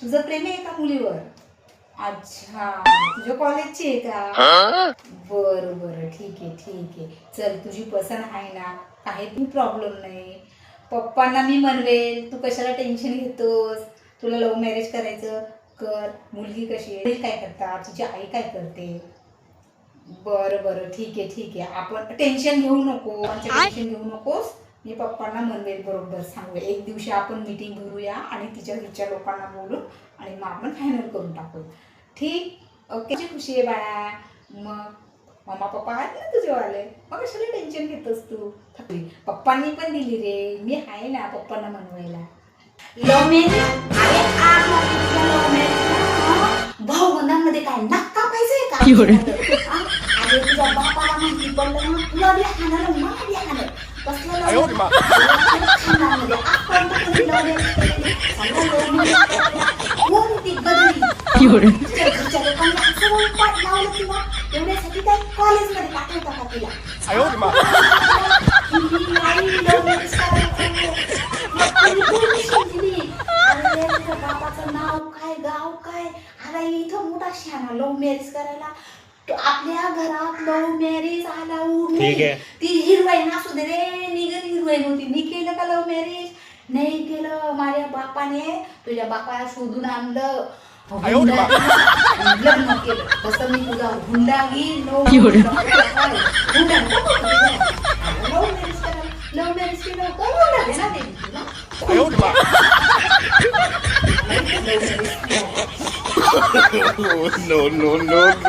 तुझं प्रेम आहे का मुलीवर? अच्छा, तुझ्या कॉलेजची आहे का? बरं बरं, ठीक आहे. चल, तुझी पसंत आहे ना, काही प्रॉब्लेम नाही. पप्पांना मी म्हणवेल, तू कशाला टेन्शन घेतोस? तुला लव्ह मॅरेज करायचं कर. मुलगी कशी आहे, काय करतात, तुझी आई काय करते? बरं, ठीक आहे. आपण टेन्शन घेऊ नकोस. मी पप्पांना म्हणवेल, बरोबर सांगू. एक दिवशी आपण मीटिंग भरूया आणि तिच्या घरच्या लोकांना बोलू आणि मग आपण फायनल करून टाकू. ठीक? ओके. खुशी आहे बाळा. मग मम्मा पप्पा आहेत ना तुझेवाले, मग कशाला टेन्शन घेतोस तू? पप्पांनी पण दिली रे, मी आहे ना पप्पांना म्हणवायला. Love marriage? अरे लव्ह मॅरेज भाऊबंधांमध्ये काय नक्का पाहिजे का? अरे तुझ्या बापाला माहिती पडलं ना, तुला बी हाणलं, मला बी हाणलं. कसलं लव्ह मॅरेज? आपण कधी लव्ह मॅरेज केलेली? लव्ह मॅरेज कोणती गदरी? घरच्या लोकांनी असं वाट लावलं किंवा एवढ्यासाठी काय कॉलेजमध्ये पाठवता का तिला? बाबाचं नाव काय, गाव काय? अरे इथं मोठा शहाणा लव्ह मॅरेज करायला. आपल्या घरात लव्ह मॅरेज अलाउड नाही. ती हिरोईन असू दे रे, निघन हिरोईन होती. मी केलं का लव्ह मॅरेज? नाही केलं. माझ्या बापाने तुझ्या बापाला शोधून आणलं, लग्न केलं. तसं मी तुझा हुंडा घेईन. लव्ह मॅरेज केलं तर हुंडा देणार नाही तुला. No.